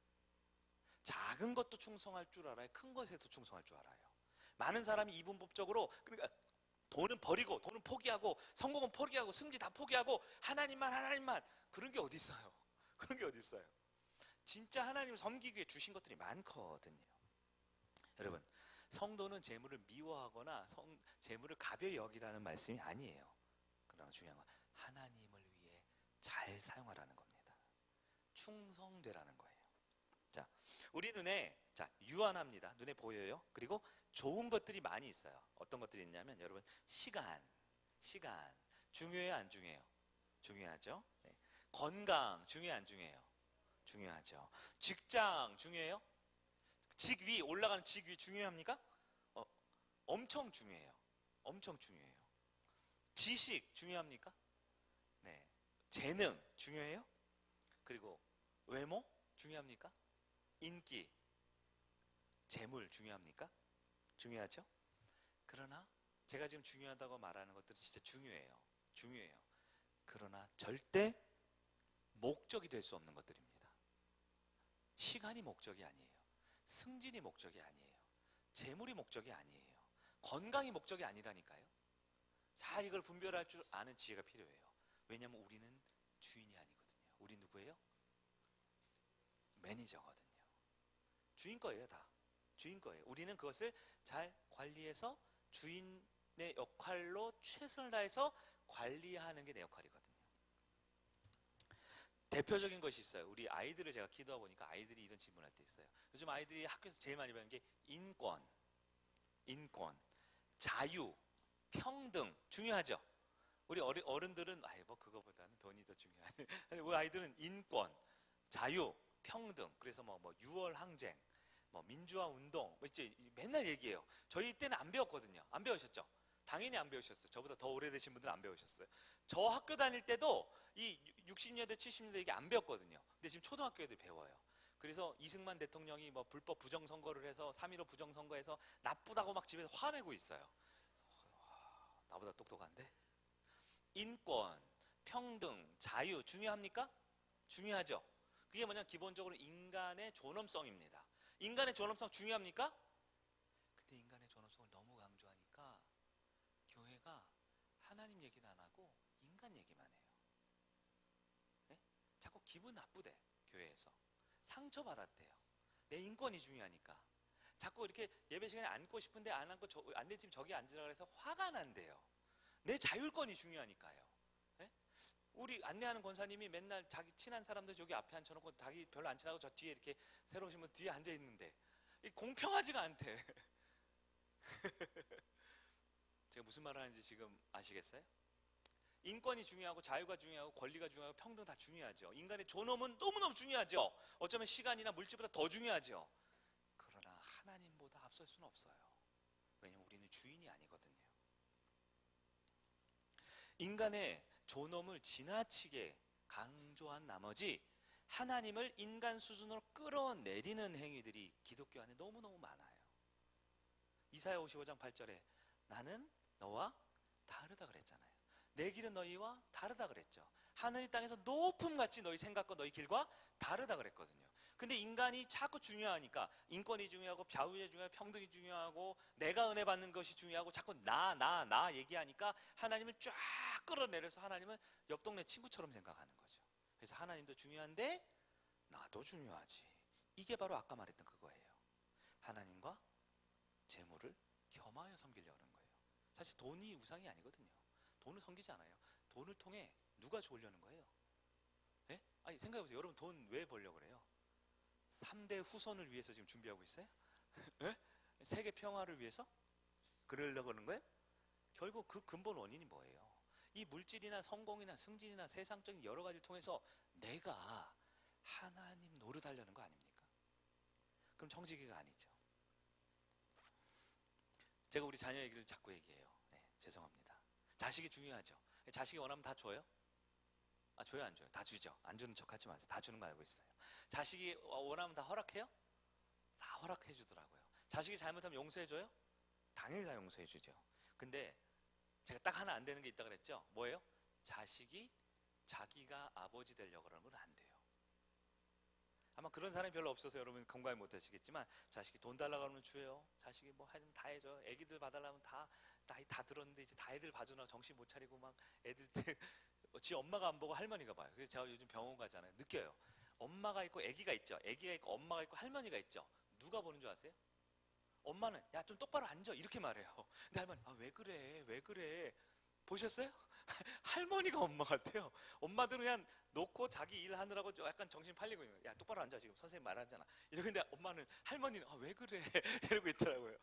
작은 것도 충성할 줄 알아요. 큰 것에도 충성할 줄 알아요. 많은 사람이 이분법적으로, 그러니까 돈은 버리고, 돈은 포기하고, 성공은 포기하고, 승지 다 포기하고, 하나님만 그런 게 어디 있어요? 그런 게 어디 있어요? 진짜 하나님을 섬기기 위해 주신 것들이 많거든요. 여러분, 성도는 재물을 미워하거나 재물을 가벼이 여기라는 말씀이 아니에요. 그러나 중요한 건 하나님을 위해 잘 사용하라는 겁니다. 충성되라는 거예요. 자, 우리 눈에 유한합니다. 눈에 보여요. 그리고 좋은 것들이 많이 있어요. 어떤 것들이 있냐면 여러분, 시간 중요해요, 안 중요해요? 중요하죠. 네. 건강 중요해요, 안 중요해요? 중요하죠. 직장 중요해요? 직위, 올라가는 직위 중요합니까? 엄청 중요해요. 엄청 중요해요. 지식 중요합니까? 네. 재능 중요해요? 그리고 외모 중요합니까? 인기, 재물 중요합니까? 중요하죠? 그러나 제가 지금 중요하다고 말하는 것들은 진짜 중요해요. 중요해요. 그러나 절대 목적이 될 수 없는 것들입니다. 시간이 목적이 아니에요. 승진이 목적이 아니에요. 재물이 목적이 아니에요. 건강이 목적이 아니라니까요. 잘 이걸 분별할 줄 아는 지혜가 필요해요. 왜냐하면 우리는 주인이 아니거든요. 우리 누구예요? 매니저거든요. 주인 거예요, 다. 주인 거예요. 우리는 그것을 잘 관리해서 주인의 역할로 최선을 다해서 관리하는 게 내 역할이거든요. 대표적인 것이 있어요. 우리 아이들을 제가 키우다 보니까 아이들이 이런 질문할 때 있어요. 요즘 아이들이 학교에서 제일 많이 배우는 게 인권, 자유, 평등 중요하죠. 우리 어른들은 뭐 그거보다는 돈이 더 중요하네. 우리 아이들은 인권, 자유, 평등. 그래서 뭐 6월 항쟁, 뭐 민주화 운동, 뭐 이제 맨날 얘기해요. 저희 때는 안 배웠거든요. 안 배우셨죠? 당연히 안 배우셨어요. 저보다 더 오래되신 분들은 안 배우셨어요. 저 학교 다닐 때도 이 60년대, 70년대 이게 안 배웠거든요. 근데 지금 초등학교 애들 배워요. 그래서 이승만 대통령이 뭐 불법 부정선거를 해서 3.15 부정선거에서 나쁘다고 막 집에서 화내고 있어요. 나보다 똑똑한데? 인권, 평등, 자유 중요합니까? 중요하죠. 그게 뭐냐, 기본적으로 인간의 존엄성입니다. 인간의 존엄성 중요합니까? 근데 인간의 존엄성을 너무 강조하니까 교회가 하나님 얘기는 안 하고 인간 얘기만 해요. 네? 자꾸 기분 나쁘대. 교회에서 상처받았대요. 내 인권이 중요하니까. 자꾸 이렇게 예배 시간에 앉고 싶은데 안 앉고 안내팀 저기 앉으라 그래서 화가 난대요. 내 자율권이 중요하니까요. 네? 우리 안내하는 권사님이 맨날 자기 친한 사람들 저기 앞에 앉혀놓고 자기 별로 안 친하고 저 뒤에 이렇게 새로 오신 분 뒤에 앉아 있는데 공평하지가 않대. 제가 무슨 말을 하는지 지금 아시겠어요? 인권이 중요하고 자유가 중요하고 권리가 중요하고 평등 다 중요하죠. 인간의 존엄은 너무너무 중요하죠. 어쩌면 시간이나 물질보다 더 중요하죠. 그러나 하나님보다 앞설 수는 없어요. 왜냐하면 우리는 주인이 아니거든요. 인간의 존엄을 지나치게 강조한 나머지 하나님을 인간 수준으로 끌어내리는 행위들이 기독교 안에 너무너무 많아요. 이사야 55장 8절에 나는 너와 다르다 그랬잖아요. 내 길은 너희와 다르다 그랬죠. 하늘이 땅에서 높음같이 너희 생각과 너희 길과 다르다 그랬거든요. 근데 인간이 자꾸 중요하니까 인권이 중요하고 자유가 중요하고 평등이 중요하고 내가 은혜 받는 것이 중요하고 자꾸 나 얘기하니까 하나님을 쫙 끌어내려서 하나님은 옆 동네 친구처럼 생각하는 거죠. 그래서 하나님도 중요한데 나도 중요하지. 이게 바로 아까 말했던 그거예요. 하나님과 재물을 겸하여 섬기려고 하는 거예요. 사실 돈이 우상이 아니거든요. 돈을 섬기지 않아요. 돈을 통해 누가 좋으려는 거예요? 네? 아니 생각해보세요. 여러분 돈 왜 벌려고 그래요? 3대 후손을 위해서 지금 준비하고 있어요? 네? 세계 평화를 위해서? 그러려고 하는 거예요? 결국 그 근본 원인이 뭐예요? 이 물질이나 성공이나 승진이나 세상적인 여러 가지를 통해서 내가 하나님 노릇하려는 거 아닙니까? 그럼 청지기가 아니죠. 제가 우리 자녀 얘기를 자꾸 얘기해요. 네, 죄송합니다. 자식이 중요하죠. 자식이 원하면 다 줘요? 아, 줘요 안 줘요? 다 주죠. 안 주는 척 하지 마세요. 다 주는 거 알고 있어요. 자식이 원하면 다 허락해요? 다 허락해 주더라고요. 자식이 잘못하면 용서해 줘요? 당연히 다 용서해 주죠. 근데 제가 딱 하나 안 되는 게 있다 그랬죠? 뭐예요? 자식이 자기가 아버지 되려고 그러는 건 안 돼요. 아마 그런 사람이 별로 없어서 여러분 공감을 못 하시겠지만 자식이 돈 달라고 하면 줘요. 자식이 뭐 하면 다 해줘. 애기들 봐달라면 다 들었는데 이제 다 애들 봐주나 정신 못 차리고 막 애들 때 지 엄마가 안 보고 할머니가 봐요. 그래서 제가 요즘 병원 가잖아요. 느껴요. 엄마가 있고 애기가 있죠. 애기가 있고 엄마가 있고 할머니가 있죠. 누가 보는 줄 아세요? 엄마는 야 좀 똑바로 앉아 이렇게 말해요. 근데 할머니 아 왜 그래 왜 그래 보셨어요? 할머니가 엄마 같아요. 엄마들은 그냥 놓고 자기 일 하느라고 약간 정신 팔리고 있는 거예요. 야 똑바로 앉아 지금 선생님 말하잖아. 이러는데 엄마는 할머니는 아 왜 그래 이러고 있더라고요.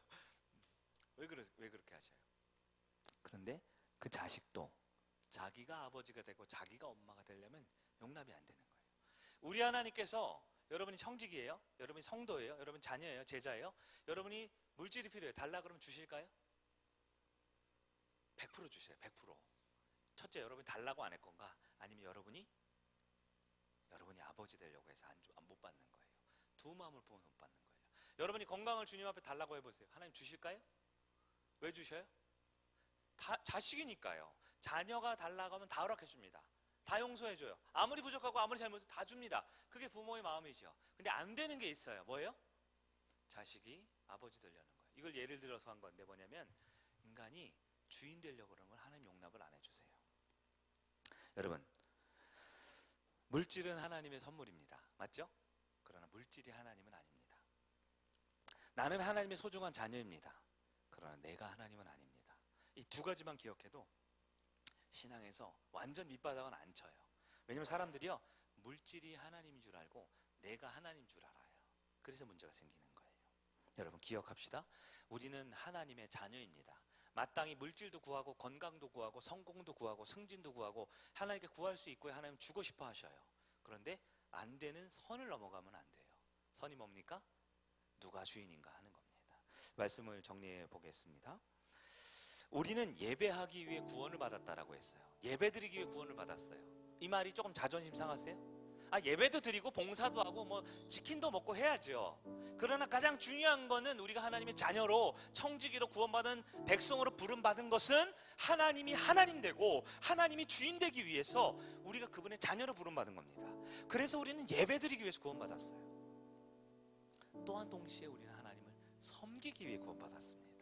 왜 그렇게 하셔요? 그런데 그 자식도 자기가 아버지가 되고 자기가 엄마가 되려면 용납이 안 되는 거예요. 우리 하나님께서 여러분이 청직이에요? 여러분이 성도예요? 여러분 자녀예요? 제자예요? 여러분이 물질이 필요해요. 달라 그러면 주실까요? 100% 주세요. 100%. 첫째, 여러분이 달라고 안 할 건가? 아니면 여러분이 아버지 되려고 해서 못 받는 거예요. 두 마음을 보면 못 받는 거예요. 여러분이 건강을 주님 앞에 달라고 해보세요. 하나님 주실까요? 왜 주셔요? 자식이니까요. 자녀가 달라고 하면 다 허락해 줍니다. 다 용서해줘요. 아무리 부족하고 아무리 잘못해도 다 줍니다. 그게 부모의 마음이죠. 근데 안 되는 게 있어요. 뭐예요? 자식이 아버지 되려는 거예요. 이걸 예를 들어서 한 건데 뭐냐면 인간이 주인 되려고 그러는 걸 하나님 용납을 안 해주세요. 여러분 물질은 하나님의 선물입니다. 맞죠? 그러나 물질이 하나님은 아닙니다. 나는 하나님의 소중한 자녀입니다. 그러나 내가 하나님은 아닙니다. 이 두 가지만 기억해도 신앙에서 완전 밑바닥은 안 쳐요. 왜냐면 사람들이요 물질이 하나님인 줄 알고 내가 하나님인 줄 알아요. 그래서 문제가 생기는 거예요. 여러분 기억합시다. 우리는 하나님의 자녀입니다. 마땅히 물질도 구하고 건강도 구하고 성공도 구하고 승진도 구하고 하나님께 구할 수 있고요. 하나님 주고 싶어 하셔요. 그런데 안 되는 선을 넘어가면 안 돼요. 선이 뭡니까? 누가 주인인가 하는 겁니다. 말씀을 정리해 보겠습니다. 우리는 예배하기 위해 구원을 받았다라고 했어요. 예배드리기 위해 구원을 받았어요. 이 말이 조금 자존심 상하세요? 예배도 드리고 봉사도 하고 뭐 치킨도 먹고 해야죠. 그러나 가장 중요한 거는 우리가 하나님의 자녀로 청지기로 구원받은 백성으로 부름받은 것은 하나님이 하나님 되고 하나님이 주인 되기 위해서 우리가 그분의 자녀로 부름받은 겁니다. 그래서 우리는 예배드리기 위해서 구원받았어요. 또한 동시에 우리는 하나님을 섬기기 위해 구원받았습니다.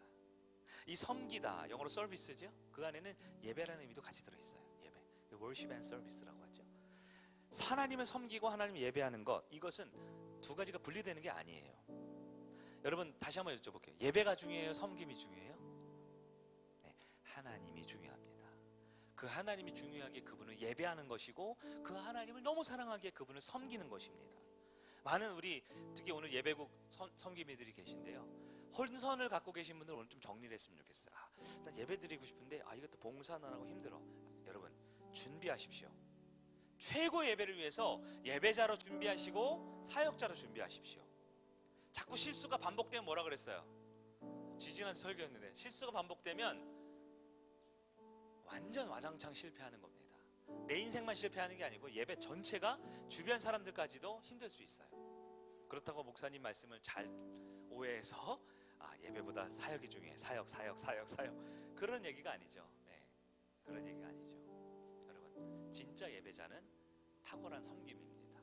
이 섬기다 영어로 서비스죠. 그 안에는 예배라는 의미도 같이 들어있어요. 예배, worship and service라고 하죠. 하나님을 섬기고 하나님을 예배하는 것, 이것은 두 가지가 분리되는 게 아니에요. 여러분 다시 한번 여쭤볼게요. 예배가 중요해요? 섬김이 중요해요? 네, 하나님이 중요합니다. 그 하나님이 중요하기에 그분을 예배하는 것이고 그 하나님을 너무 사랑하기에 그분을 섬기는 것입니다. 많은 우리 특히 오늘 예배국 섬김이들이 계신데요. 혼선을 갖고 계신 분들은 오늘 좀 정리를 했으면 좋겠어요. 난 예배 드리고 싶은데 이것도 봉사는 하고 힘들어. 여러분 준비하십시오. 최고 예배를 위해서 예배자로 준비하시고 사역자로 준비하십시오. 자꾸 실수가 반복되면 뭐라 그랬어요? 지지난 설교였는데 실수가 반복되면 완전 와장창 실패하는 겁니다. 내 인생만 실패하는 게 아니고 예배 전체가 주변 사람들까지도 힘들 수 있어요. 그렇다고 목사님 말씀을 잘 오해해서 예배보다 사역이 중요해. 사역 그런 얘기가 아니죠. 네. 그런 얘기가 아니죠. 여러분, 진짜 예배자는 탁월한 섬김입니다.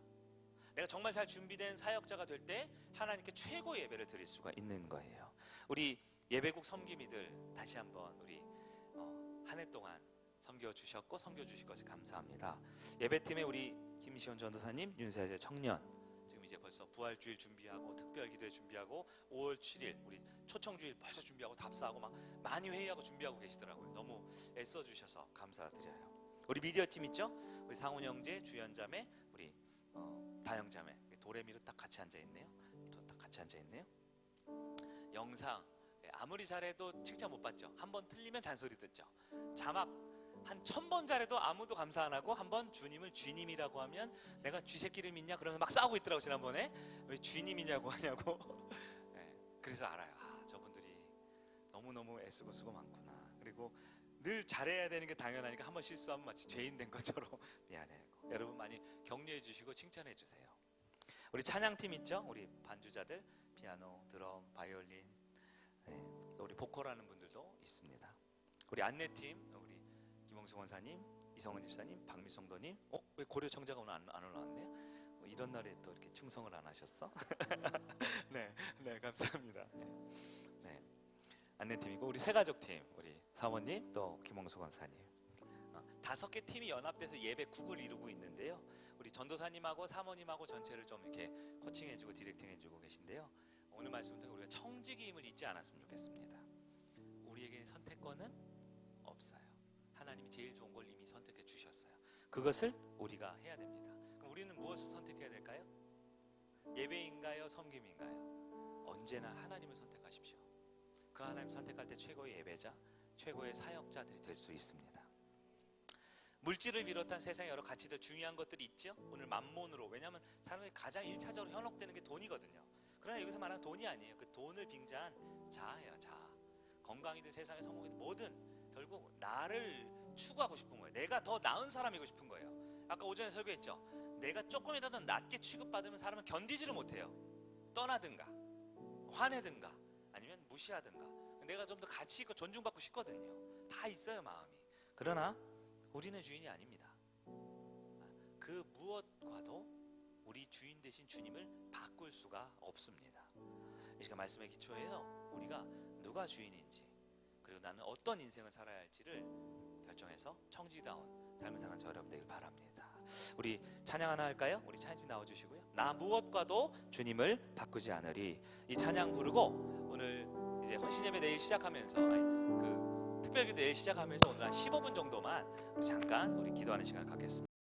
내가 정말 잘 준비된 사역자가 될 때 하나님께 최고의 예배를 드릴 수가 있는 거예요. 우리 예배국 섬김이들 다시 한번 우리 한 해 동안 섬겨주셨고 섬겨주실 것을 감사합니다. 예배팀에 우리 김시원 전도사님, 윤세재 청년, 지금 이제 벌써 부활주일 준비하고 특별기도회 준비하고 5월 7일 우리 초청주일 벌써 준비하고 답사하고 막 많이 회의하고 준비하고 계시더라고요. 너무 애써주셔서 감사드려요. 우리 미디어팀 있죠? 우리 상훈 형제, 주연자매, 우리 다영자매, 도레미로 딱 같이 앉아있네요. 딱 같이 앉아있네요. 영상 아무리 잘해도 칭찬 못 받죠. 한 번 틀리면 잔소리 듣죠. 자막 한 1000번 잘해도 아무도 감사 안 하고 한 번 주님을 쥐님이라고 하면 내가 쥐새끼를 믿냐 그러면 막 싸우고 있더라고. 지난번에 왜 쥐님이냐고 하냐고. 네, 그래서 알아요. 저분들이 너무너무 애쓰고 수고 많구나. 그리고 늘 잘해야 되는 게 당연하니까 한 번 실수하면 마치 죄인 된 것처럼 미안해요. 여러분 많이 격려해 주시고 칭찬해 주세요. 우리 찬양팀 있죠? 우리 반주자들 피아노, 드럼, 바이올린, 또 우리 보컬하는 분들도 있습니다. 우리 안내팀 우리 김홍수 원사님, 이성은 집사님, 박미성도님. 왜 고려 청자가 오늘 안 올라왔네요? 이런 날에 또 이렇게 충성을 안 하셨어? 네, 감사합니다. 네, 안내팀이고 우리 새가족팀 우리 사모님 또 김홍수 원사님. 5개 팀이 연합돼서 예배국을 이루고 있는데요. 우리 전도사님하고 사모님하고 전체를 좀 이렇게 코칭해주고 디렉팅해주고 계신데요. 오늘 말씀 통해 우리가 청지기임을 잊지 않았으면 좋겠습니다. 우리에게 선택권은 없어요. 하나님이 제일 좋은 걸 이미 선택해 주셨어요. 그것을 우리가 해야 됩니다. 그럼 우리는 무엇을 선택해야 될까요? 예배인가요? 섬김인가요? 언제나 하나님을 선택하십시오. 그 하나님 선택할 때 최고의 예배자, 최고의 사역자들이 될 수 있습니다. 물질을 비롯한 세상의 여러 가치들 중요한 것들이 있죠. 오늘 만몬으로, 왜냐하면 사람이 가장 1차적으로 현혹되는 게 돈이거든요. 그러나 여기서 말하는 돈이 아니에요. 그 돈을 빙자한 자아예요. 자아. 건강이든 세상의 성공이든 뭐든 결국 나를 추구하고 싶은 거예요. 내가 더 나은 사람이고 싶은 거예요. 아까 오전에 설교했죠. 내가 조금이라도 낮게 취급받으면 사람은 견디지를 못해요. 떠나든가 화내든가 아니면 무시하든가. 내가 좀 더 가치 있고 존중받고 싶거든요. 다 있어요, 마음이. 그러나 우리는 주인이 아닙니다. 그 무엇과도 우리 주인 대신 주님을 바꿀 수가 없습니다. 이 시간 말씀의 기초에서 우리가 누가 주인인지, 그리고 나는 어떤 인생을 살아야 할지를 결정해서 청지다운 삶을 사는 저 여러분 되길 바랍니다. 우리 찬양 하나 할까요? 우리 찬양팀 나와주시고요. 나 무엇과도 주님을 바꾸지 않으리. 이 찬양 부르고 오늘 이제 헌신예배 내일 시작하면서 특별기도 내일 시작하면서 오늘 한 15분 정도만 우리 잠깐 우리 기도하는 시간을 갖겠습니다.